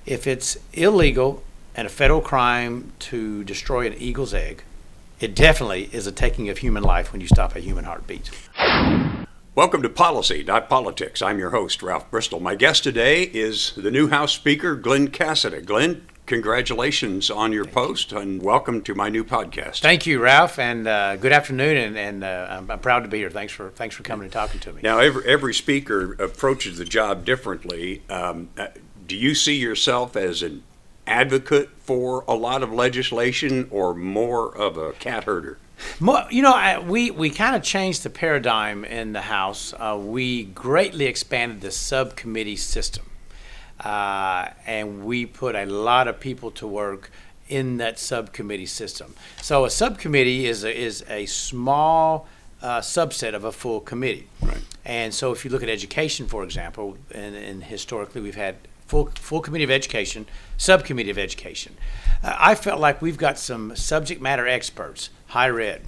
If it's illegal and a federal crime to destroy an eagle's egg, it definitely is a taking of human life when you stop a human heartbeat. Welcome to Policy, Not Politics. I'm your host, Ralph Bristol. My guest today is the new House Speaker, Glen Casada. Glen, congratulations on your post, and welcome to my new podcast. Thank you, Ralph, and good afternoon, and I'm proud to be here. Thanks for coming and talking to me. Now, every speaker approaches the job differently. Do you see yourself as an advocate for a lot of legislation or more of a cat herder? We kind of changed the paradigm in the House. We greatly expanded the subcommittee system, and we put a lot of people to work in that subcommittee system. So a subcommittee is a small subset of a full committee. Right. And so if you look at education, for example, and historically we've had full committee of education, subcommittee of education. I felt like we've got some subject matter experts, higher ed,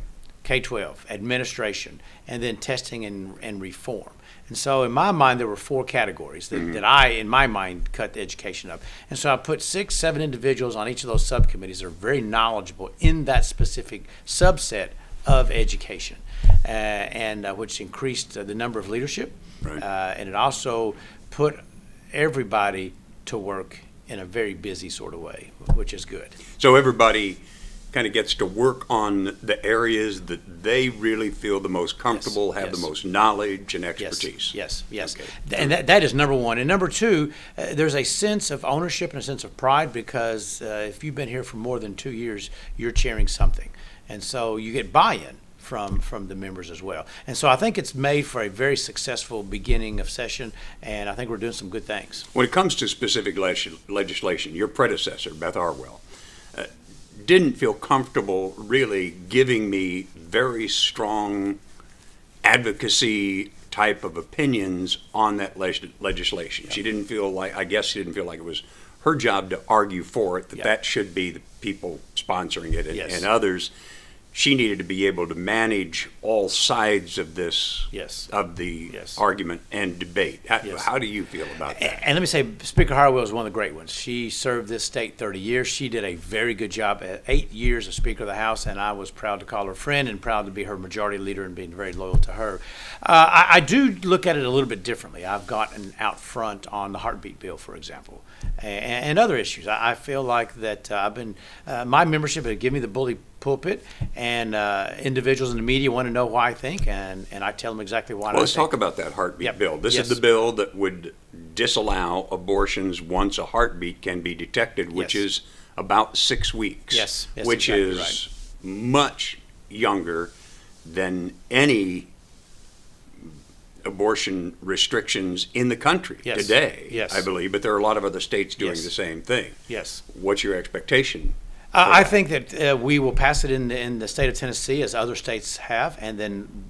K-12, administration, and then testing and reform. And so in my mind, there were four categories that I, in my mind, cut the education up. And so I put 6, 7 individuals on each of those subcommittees that are very knowledgeable in that specific subset of education, and which increased the number of leadership. Right. And it also put everybody to work in a very busy sort of way, which is good. So everybody kind of gets to work on the areas that they really feel the most comfortable, have the most knowledge and expertise. Yes. Okay. And that is number one. And number two, there's a sense of ownership and a sense of pride because if you've been here for more than 2 years, you're chairing something. And so you get buy-in from the members as well. And so I think it's made for a very successful beginning of session, and I think we're doing some good things. When it comes to specific legislation, your predecessor, Beth Harwell, didn't feel comfortable really giving me very strong advocacy type of opinions on that legislation. Yeah. She didn't feel like it was her job to argue for it, that should be the people sponsoring it and others. She needed to be able to manage all sides of this, argument and debate. How do you feel about that? And let me say, Speaker Harwell is one of the great ones. She served this state 30 years. She did a very good job at 8 years as Speaker of the House, and I was proud to call her friend and proud to be her majority leader and being very loyal to her. I do look at it a little bit differently. I've gotten out front on the heartbeat bill, for example, and other issues. I feel like that my membership has given me the bully pulpit, and individuals in the media want to know why I think, and I tell them exactly why. Let's talk about that heartbeat bill. This is the bill that would disallow abortions once a heartbeat can be detected, which is about 6 weeks. Yes, which exactly is right. Much younger than any abortion restrictions in the country today, Yes. I believe. But there are a lot of other states doing the same thing. Yes. What's your expectation? I think that we will pass it in the state of Tennessee, as other states have, and then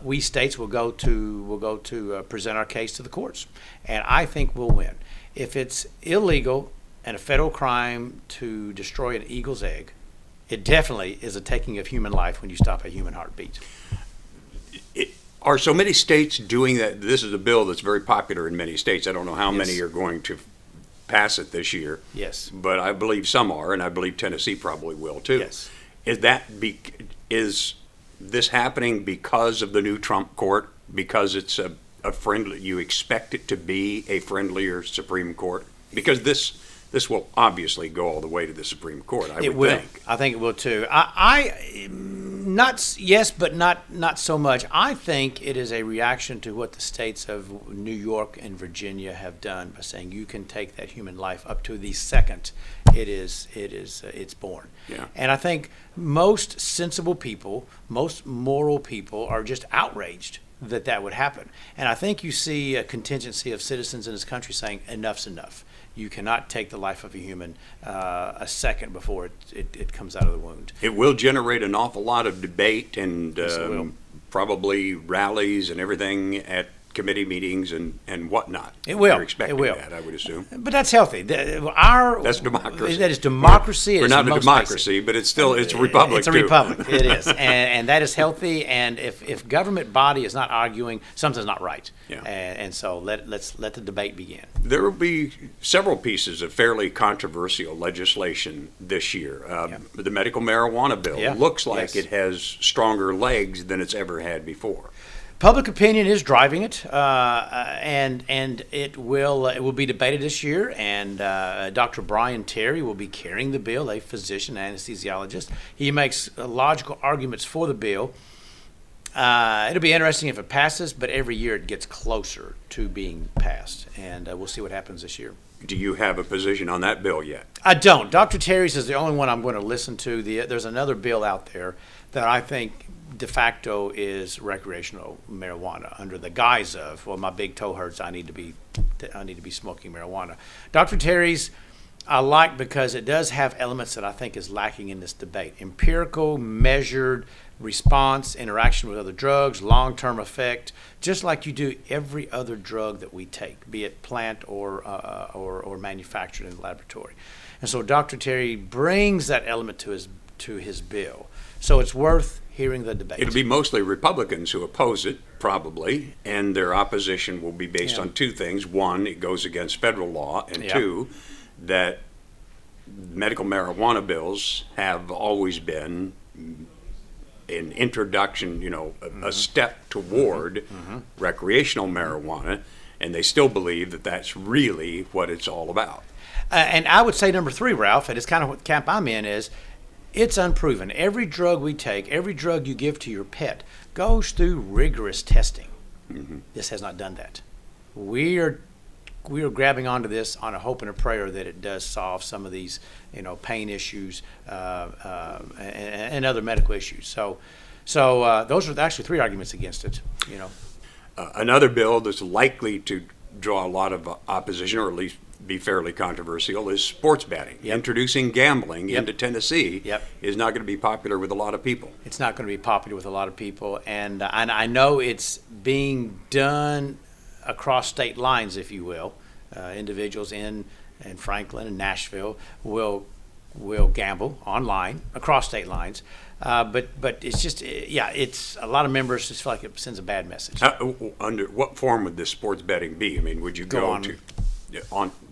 we states will go to present our case to the courts, and I think we'll win. If it's illegal and a federal crime to destroy an eagle's egg, it definitely is a taking of human life when you stop a human heartbeat. Are so many states doing that? This is a bill that's very popular in many states. I don't know how many are going to pass it this year. Yes. But I believe some are, and I believe Tennessee probably will too. Yes. Is this happening because of the new Trump court? Because it's a friendly, you expect it to be a friendlier Supreme Court? Because this will obviously go all the way to the Supreme Court, I would think. I think it will too. But not so much. I think it is a reaction to what the states of New York and Virginia have done by saying you can take that human life up to the second it's born. Yeah. And I think most sensible people, most moral people are just outraged that would happen. And I think you see a contingency of citizens in this country saying enough's enough. You cannot take the life of a human a second before it comes out of the wound. It will generate an awful lot of debate and Yes, it will. probably rallies and everything at committee meetings and whatnot. It will. You're expecting It will. that, I would assume. But that's healthy. That's democracy. That is democracy. We're not a democracy, but it's still, it's a republic, It's a too. republic. It is. And that is healthy. And if government body is not arguing, something's not right. Yeah. And so let's let the debate begin. There will be several pieces of fairly controversial legislation this year. The medical marijuana bill looks like Yes. it has stronger legs than it's ever had before. Public opinion is driving it, and it will be debated this year. And Dr. Brian Terry will be carrying the bill, a physician anesthesiologist. He makes logical arguments for the bill. It'll be interesting if it passes, but every year it gets closer to being passed, and we'll see what happens this year. Do you have a position on that bill yet? I don't. Dr. Terry's is the only one I'm going to listen to. There's another bill out there that I think de facto is recreational marijuana under the guise of, well, my big toe hurts, I need to be smoking marijuana. Dr. Terry's I like because it does have elements that I think is lacking in this debate. Empirical, measured response, interaction with other drugs, long-term effect, just like you do every other drug that we take, be it plant or manufactured in the laboratory. And so Dr. Terry brings that element to his bill. So it's worth hearing the debate. It'll be mostly Republicans who oppose it, probably, and their opposition will be based on two things. One, it goes against federal law, and two, that medical marijuana bills have always been an introduction, a step toward recreational marijuana, and they still believe that that's really what it's all about. And I would say number three, Ralph, and it's kind of what camp I'm in, is it's unproven. Every drug we take, every drug you give to your pet goes through rigorous testing. This has not done that. We are grabbing onto this on a hope and a prayer that it does solve some of these, pain issues and other medical issues. So those are actually three arguments against it. Another bill that's likely to draw a lot of opposition, or at least be fairly controversial, is sports betting. Introducing gambling into Tennessee is not going to be popular with a lot of people. It's not going to be popular with a lot of people, and I know it's being done across state lines, if you will. Individuals in Franklin and Nashville will gamble online across state lines, but it's just it's a lot of members just feel like it sends a bad message. Under what form would this sports betting be? I mean, would you go to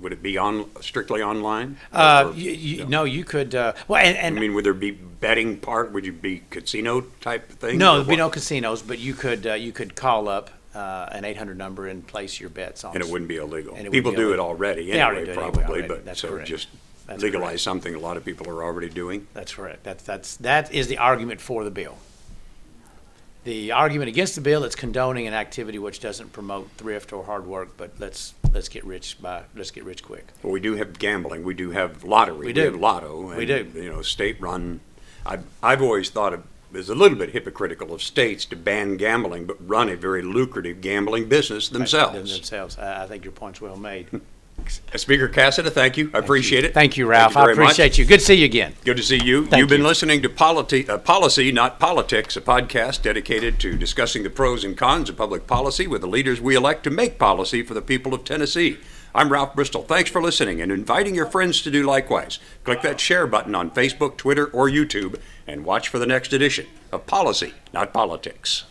would it be strictly online? No, you could. I mean, would there be betting part? Would you be casino type thing? No, there'd be no casinos, but you could call up an 800 number and place your bets on. And it wouldn't be illegal. People do it already anyway, probably, but that's so correct. Just That's legalize correct. something a lot of people are already doing. That's correct. That is the argument for the bill. The argument against the bill, it's condoning an activity which doesn't promote thrift or hard work, but let's get rich quick. Well, we do have gambling. We do have lottery. We do. have lotto. And, We do. State run. I've always thought it's a little bit hypocritical of states to ban gambling, but run a very lucrative gambling business themselves. I think your point's well made. Speaker Casada, thank you. I appreciate it. Thank you, Ralph. Thank you I very appreciate much. you. Good to see you again. Good to see you. Thank You've been you. listening to Policy, Not Politics, a podcast dedicated to discussing the pros and cons of public policy with the leaders we elect to make policy for the people of Tennessee. I'm Ralph Bristol. Thanks for listening and inviting your friends to do likewise. Click that share button on Facebook, Twitter, or YouTube, and watch for the next edition of Policy, Not Politics.